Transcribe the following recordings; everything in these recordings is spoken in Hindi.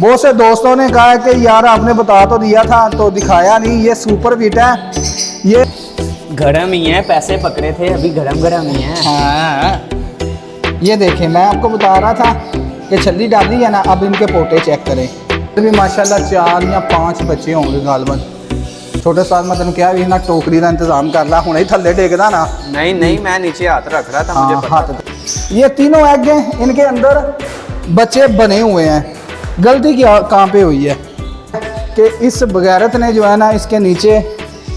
बहुत से दोस्तों ने कहा कि यार आपने बता तो दिया था तो दिखाया नहीं। ये सुपर विट है, ये गरम ही है, पैसे पकड़े थे अभी गरम गरम ही है। हाँ, ये देखें मैं आपको बता रहा था कि छल्ली डाली है ना। अब इनके पोटे चेक करें, अभी माशाल्लाह 4 या 5 बच्चे होंगे गालबन। छोटे साथ मैं तेन क्या भी ना टोकरी का इंतजाम कर ला, हुणे ही थल्ले टेकदा ना। नहीं मैं नीचे हाथ रख रहा था, मुझे पता। ये तीनों एग हैं, इनके अंदर बच्चे बने हुए हैं। गलती क्या कहाँ पे हुई है कि इस बगैरत ने जो है ना इसके नीचे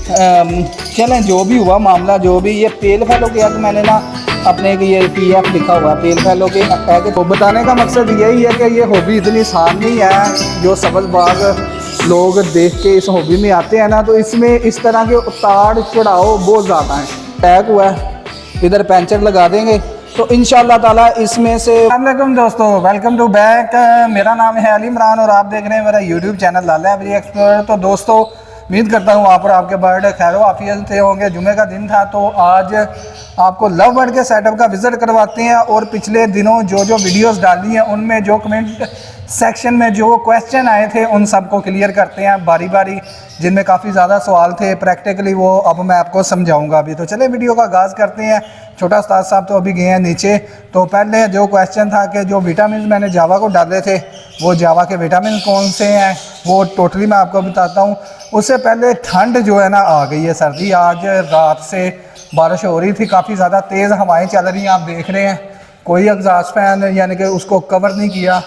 चलें जो भी हुआ मामला, जो भी ये पेल फैलो के एग मैंने ना अपने ये PF लिखा हुआ है, पेल फैलो के एग। तो बताने का मकसद यही है कि ये हॉबी इतनी आसान नहीं है। जो सब्ज़ बाग लोग देख के इस हॉबी में आते हैं ना, तो इसमें इस तरह के उतार चढ़ाव बहुत ज़्यादा हैं। टैग हुआ है, इधर पेंचर लगा देंगे तो इंशाल्लाह ताला इसमें से। अस्सलाम वालेकुम दोस्तों, वेलकम टू बैक। मेरा नाम है अली इमरान और आप देख रहे हैं मेरा यूट्यूब चैनल लाला एवरी एक्सप्लोरर। तो दोस्तों उम्मीद करता हूँ आप और आपके बर्ड खैर आफियत से होंगे। जुमे का दिन था तो आज आपको लव बर्ड के सेटअप का विज़िट करवाते हैं और पिछले दिनों जो जो वीडियोस डाली हैं उनमें जो कमेंट सेक्शन में जो क्वेश्चन आए थे उन सबको क्लियर करते हैं बारी बारी, जिनमें काफ़ी ज़्यादा सवाल थे प्रैक्टिकली, वो अब मैं आपको समझाऊंगा अभी। तो चले वीडियो का आगाज़ करते हैं। छोटा उस्ताद साहब तो अभी गए हैं नीचे। तो पहले जो क्वेश्चन था कि जो विटामिन मैंने जावा को डाले थे वो जावा के विटामिन कौन से हैं वो टोटली मैं आपको बताता हूँ। उससे पहले ठंड जो है ना आ गई है, सर्दी। आज रात से बारिश हो रही थी, काफ़ी ज़्यादा तेज़ हवाएं चल रही हैं, आप देख रहे हैं। कोई एग्जॉस्ट फैन यानी कि उसको कवर नहीं किया।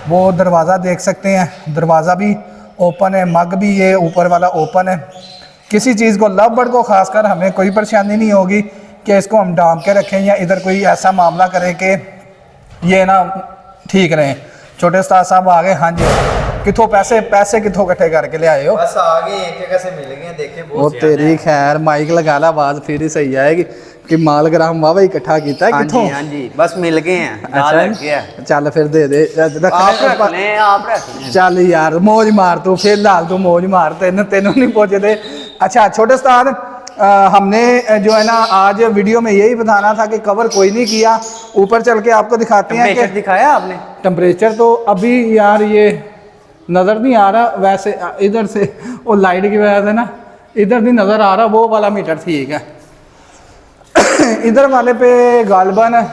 वो दरवाज़ा देख सकते हैं, दरवाज़ा भी ओपन है, मग भी ये ऊपर वाला ओपन है। किसी चीज़ को लव बर्ड को खासकर हमें कोई परेशानी नहीं होगी कि इसको हम डाम के रखें या इधर कोई ऐसा मामला करें कि ये ना ठीक रहें। छोटे उस्ताद साहब आ गए। हाँ जी, कितों पैसे कितों इकट्ठे करके ले आए हो? बस आगे एक जगह से मिल गए, देखे वो तेरी खैर माइक लगा ला, आवाज़ फिर ही सही आएगी कि माल ग्राम वाह इकट्ठा किया है कितों? हाँ जी बस मिल गए हैं। अच्छा चल फिर दे दे, आप चल यार मौज मार तू, फिलहाल तू मौज मार, तेनों नहीं पहुँचते। अच्छा छोटे उस्ताद, हमने जो है ना आज वीडियो में यही बताना था कि कवर कोई नहीं किया। ऊपर चल के आपको दिखाते हैं कि दिखाया आपने टेम्परेचर तो अभी यार ये नज़र नहीं आ रहा, वैसे इधर से वो लाइट की वजह से ना इधर नहीं नज़र आ रहा। वो वाला मीटर ठीक है, इधर वाले पे गालबन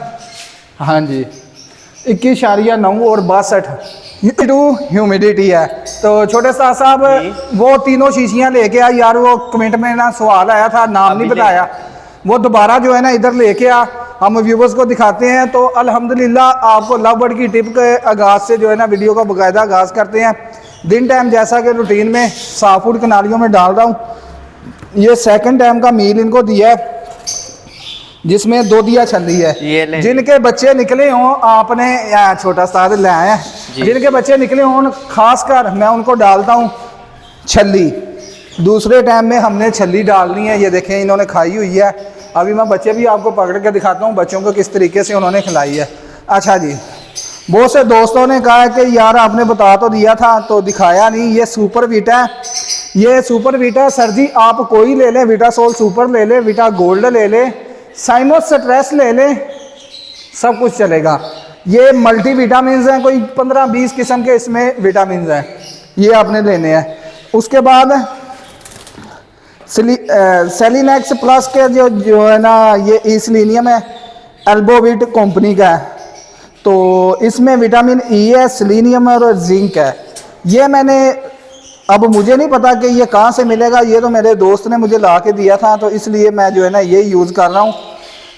हाँ जी 21.9 और 62 ह्यूमिडिटी है। तो छोटे साहब वो तीनों शीशियाँ लेके आ यार। वो कमेंट में ना सवाल आया था, नाम नहीं बताया, वो दोबारा जो है ना इधर लेके आ, हम व्यूवर्स को दिखाते हैं। तो अल्हम्दुलिल्लाह आपको लव बर्ड की टिप के आगाज़ से जो है ना वीडियो का बाकायदा आगाज़ करते हैं। दिन टाइम जैसा कि रूटीन में साफ फूड कनालियों में डाल रहा हूँ। ये सेकंड टाइम का मील इनको दिया है जिसमें 2 दिया छल्ली है। जिनके बच्चे निकले हों आपने छोटा साथ ले आए, जिनके बच्चे निकले हों खासकर मैं उनको डालता हूँ छल्ली। दूसरे टाइम में हमने छल्ली डालनी है। ये देखें इन्होंने खाई हुई है। अभी मैं बच्चे भी आपको पकड़ के दिखाता हूँ बच्चों को किस तरीके से उन्होंने खिलाई है। अच्छा जी, बहुत से दोस्तों ने कहा कि यार आपने बता तो दिया था तो दिखाया नहीं। ये सुपर वीटा है, ये सुपर वीटा सर जी आप कोई ले लें, वीटासोल सुपर ले लें, वीटा गोल्ड ले लें, साइमोस स्ट्रेस ले लें, सब कुछ चलेगा। ये मल्टी विटामिन हैं, कोई 15-20 किस्म के इसमें विटामिन हैं, ये आपने लेने हैं। उसके बाद सेलिनेक्स प्लस के जो है ना ये ईसलिनियम है, एल्बोविट कंपनी का है। तो इसमें विटामिन ई है, सेलिनियम और जिंक है। ये मैंने अब मुझे नहीं पता कि ये कहाँ से मिलेगा, ये तो मेरे दोस्त ने मुझे ला के दिया था, तो इसलिए मैं जो है ना यही यूज़ कर रहा हूँ।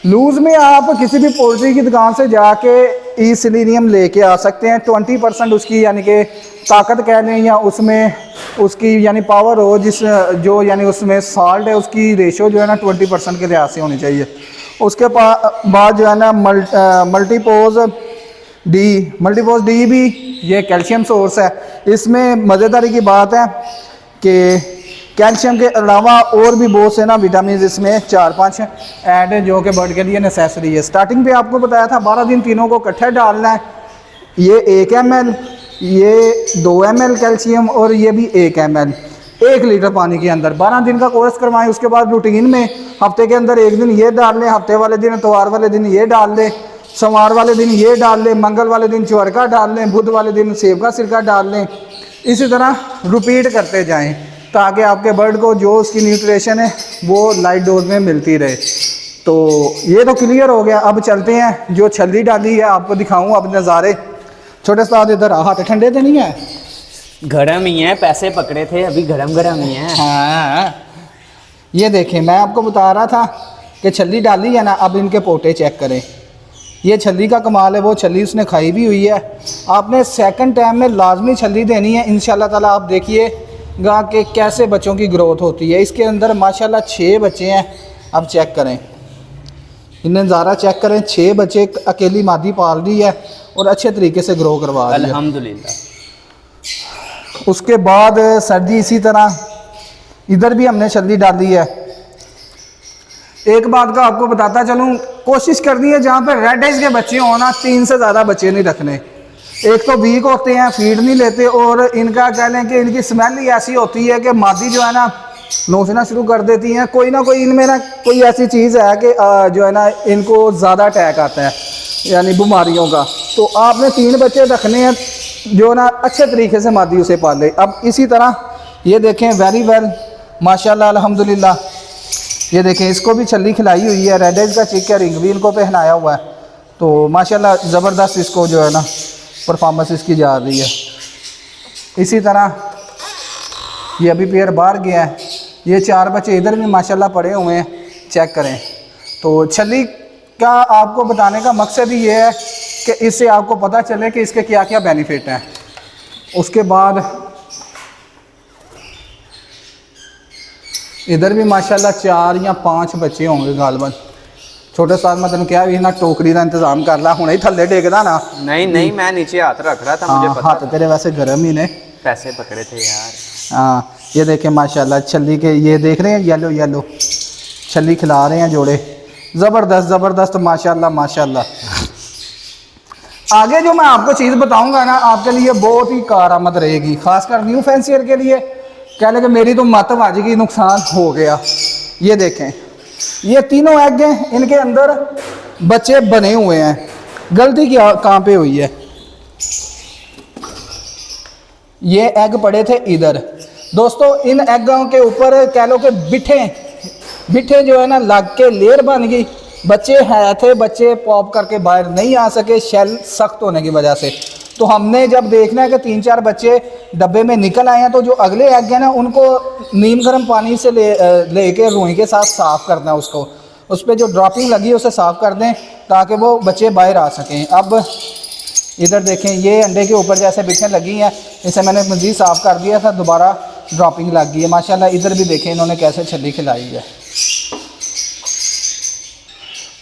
लूज़ में आप किसी भी पोल्ट्री की दुकान से जाके ई सेलिनियम लेके आ सकते हैं। 20% उसकी यानी कि ताकत कह लें या उसमें उसकी यानी पावर हो, जिस जो यानी उसमें साल्ट है उसकी रेशो जो है ना 20% के लिहाज से होनी चाहिए। उसके बाद जो है ना मल्टीपोज डी भी ये कैल्शियम सोर्स है। इसमें मज़ेदारी की बात है कि कैल्शियम के अलावा और भी बहुत से ना विटामिन इसमें 4-5 ऐड जो कि बर्ड के लिए नेसेसरी है। स्टार्टिंग पे आपको बताया था 12 दिन तीनों को इकट्ठे डालना है। ये 1 ml, ये 2 ml कैल्शियम और ये भी 1 ml 1 लीटर पानी के अंदर 12 दिन का कोर्स करवाएं। उसके बाद रूटीन में हफ्ते के अंदर एक दिन ये डाल लें, हफ्ते वाले दिन इतवार वाले दिन ये डाल लें। सोमवार वाले दिन ये डाल लें, मंगल वाले दिन चुअर का डाल लें, बुध वाले दिन सेब का सिरका डाल लें। इसी तरह रिपीट करते जाएं ताकि आपके बर्ड को जो उसकी न्यूट्रिशन है वो लाइट डोज में मिलती रहे। तो ये तो क्लियर हो गया। अब चलते हैं, जो छल्ली डाली है आपको दिखाऊँ अब नज़ारे। छोटे उस्ताद इधर हाथ ठंडे तो नहीं है? गरम ही है, पैसे पकड़े थे अभी गरम गरम ही है। हाँ, ये देखें, मैं आपको बता रहा था कि छल्ली डाली है ना, अब इनके पोटे चेक करें। ये छल्ली का कमाल है, वो छल्ली उसने खाई भी हुई है। आपने सेकंड टाइम में लाजमी छल्ली देनी है इंशाल्लाह ताला। आप देखिएगा कि कैसे बच्चों की ग्रोथ होती है। इसके अंदर माशाल्लाह 6 बच्चे हैं। अब चेक करें, इन्हें ज़रा चेक करें, 6 बच्चे अकेली मादी पाल रही है और अच्छे तरीके से ग्रो करवा रही है अल्हम्दुलिल्लाह। उसके बाद सर्दी इसी तरह इधर भी हमने छल्ली डाली है। एक बात का आपको बताता चलूँ, कोशिश करनी है जहाँ पे रेड आइज के बच्चे हों ना, 3 से ज़्यादा बच्चे नहीं रखने। एक तो वीक होते हैं, फीड नहीं लेते, और इनका कह लें कि इनकी स्मेल ही ऐसी होती है कि मादी जो है ना नोचना शुरू कर देती हैं। कोई ना कोई इनमें ना कोई ऐसी चीज़ है कि जो है ना इनको ज़्यादा अटैक आता है, यानी बीमारियों का। तो आपने 3 बच्चे रखने हैं जो ना अच्छे तरीके से मादी उसे पाले। अब इसी तरह ये देखें, वेरी वेल माशाल्लाह अल्हम्दुलिल्लाह। ये देखें, इसको भी छल्ली खिलाई हुई है, रेड आइज का चिक है, रिंग भी इनको पहनाया हुआ है। तो माशाल्लाह ज़बरदस्त इसको जो है ना परफॉर्मेंस इसकी जा रही है। इसी तरह ये अभी पेयर बाहर गया है। ये 4 बच्चे इधर भी माशाल्लाह पड़े हुए हैं, चेक करें। तो छल्ली का आपको बताने का मकसद ही ये है कि इससे आपको पता चले कि इसके क्या क्या बेनिफिट हैं। उसके बाद इधर भी माशाल्लाह 4 या 5 बच्चे होंगे गालबन। छोटे साथ मैं तेन क्या भी ना टोकरी का इंतजाम कर ला, हुणे ही थल्ले टेकदा ना। नहीं मैं नीचे हाथ रख रहा था, मुझे हाँ, पता हाथ तेरे वैसे गर्म ही ने। पैसे पकड़े थे यार। हाँ, ये देखें माशाल्लाह छल्ली के, ये देख रहे हैं येलो येलो छल्ली खिला रहे हैं जोड़े। ज़बरदस्त ज़बरदस्त माशाल्लाह माशाल्लाह। आगे जो मैं आपको चीज़ बताऊंगा ना, आपके लिए बहुत ही कारआमद रहेगी, खासकर न्यू फैंसियर के लिए। कह लें कि मेरी तो मत वाजगी, नुकसान हो गया। ये देखें, ये तीनों एग हैं, इनके अंदर बच्चे बने हुए हैं। गलती क्या कहाँ पे हुई है? ये एग पड़े थे इधर। दोस्तों, इन एगों के ऊपर कह लो कि बिठे जो है ना लग के लेयर बन गई। बच्चे हैं थे, बच्चे पॉप करके बाहर नहीं आ सके शेल सख्त होने की वजह से। तो हमने जब देखना है कि 3-4 बच्चे डब्बे में निकल आए हैं, तो जो अगले एग हैं ना उनको नीम गर्म पानी से लेके रुई के साथ साफ़ करना है। उसको उस पर जो ड्रॉपिंग लगी है उसे साफ़ कर दें ताकि वो बच्चे बाहर आ सकें। अब इधर देखें, ये अंडे के ऊपर जैसे बिठें लगी हैं, इसे मैंने मज़ीद साफ़ कर दिया था, दोबारा ड्रॉपिंग लग गई है माशाल्लाह। इधर भी देखें इन्होंने कैसे छल्ली खिलाई है।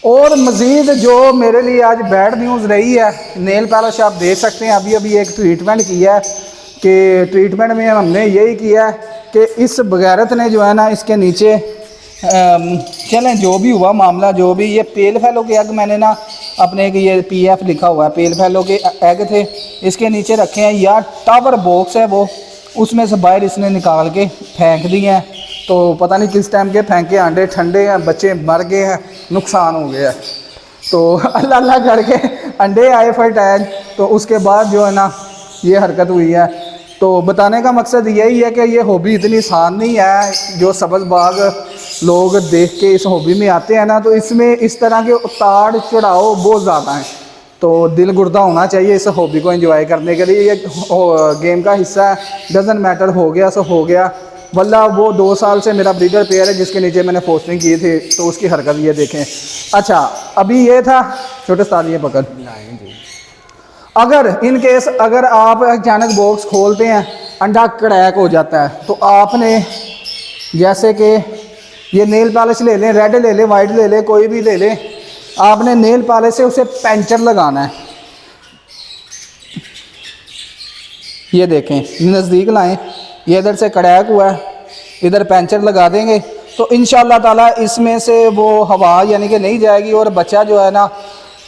और मज़ीद जो मेरे लिए आज बैड न्यूज़ रही है, नेल पॉलिश आप देख सकते हैं, अभी अभी एक ट्रीटमेंट किया है कि ट्रीटमेंट में हमने यही किया है कि इस बगैरत ने जो है ना इसके नीचे चलें जो भी हुआ मामला, जो भी ये पेल फैलो के एग मैंने ना अपने ये PF लिखा हुआ है, पेल फैलो के एग थे, इसके नीचे रखे हैं। या टावर बॉक्स है वो, उसमें से बाहर इसने निकाल के फेंक दिए हैं। तो पता नहीं किस टाइम के फेंके, अंडे ठंडे हैं, बच्चे मर गए हैं, नुकसान हो गया है। तो अल्लाह अल्लाह करके अंडे आए फर्टाइल, तो उसके बाद जो है ना ये हरकत हुई है। तो बताने का मकसद यही है कि ये हॉबी इतनी आसान नहीं है। जो सब्ज़ बाग लोग देख के इस हॉबी में आते हैं ना, तो इसमें इस तरह के उतार चढ़ाव बहुत ज़्यादा हैं। तो दिल गुर्दा होना चाहिए इस हॉबी को एंजॉय करने के लिए। ये गेम का हिस्सा है, डजंट मैटर, हो गया सो हो गया। वल्ला वो 2 साल से मेरा ब्रीडर पेयर है जिसके नीचे मैंने पोस्टिंग की थी, तो उसकी हरकत ये देखें। अच्छा, अभी ये था छोटे साल, ये पकड़। अगर इन केस अगर आप अचानक बॉक्स खोलते हैं, अंडा क्रैक हो जाता है, तो आपने जैसे कि ये नेल पॉलिश ले लें, रेड ले लें, वाइट ले लें, कोई भी ले लें, आपने नेल पॉलिश से उसे पंचर लगाना है। ये देखें, नज़दीक लाएं, ये इधर से क्रैक हुआ है, इधर पंचर लगा देंगे तो इंशाअल्लाह ताला इसमें से वो हवा यानी कि नहीं जाएगी, और बच्चा जो है ना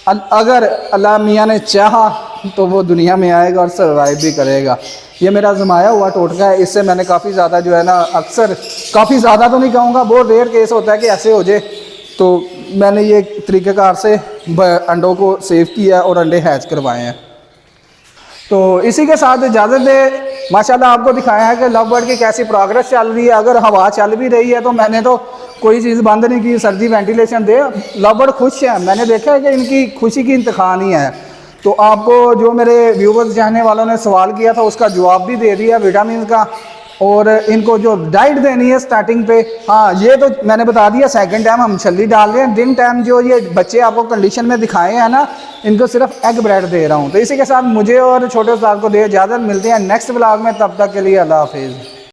अगर अल्लाह मियाँ ने चाहा तो वो दुनिया में आएगा और सर्वाइव भी करेगा। ये मेरा आजमाया हुआ टोटका है, इससे मैंने काफ़ी ज़्यादा जो है ना, अक्सर काफ़ी ज़्यादा तो नहीं कहूँगा, बहुत रेयर केस होता है कि ऐसे हो जाए। तो मैंने ये तरीक़ेकार से अंडों को सेव किया और अंडे हैच करवाए हैं। तो इसी के साथ इजाज़त दे। माशाल्लाह आपको दिखाया है कि लव बर्ड की कैसी प्रोग्रेस चल रही है। अगर हवा चल भी रही है तो मैंने तो कोई चीज़ बंद नहीं की, सर्दी वेंटिलेशन दे। लव बर्ड खुश है, मैंने देखा है कि इनकी खुशी की इंतहा नहीं है। तो आपको जो मेरे व्यूवर्स चाहने वालों ने सवाल किया था उसका जवाब भी दे दिया विटामिन का, और इनको जो डाइट देनी है स्टार्टिंग पे, हाँ ये तो मैंने बता दिया। सेकंड टाइम हम छल्ली डाल रहे हैं। दिन टाइम जो ये बच्चे आपको कंडीशन में दिखाए हैं ना, इनको सिर्फ एग ब्रेड दे रहा हूँ। तो इसी के साथ मुझे और छोटे उस्ताद को दे इजाज़त, मिलते हैं नेक्स्ट व्लॉग में। तब तक के लिए अल्लाह हाफिज़।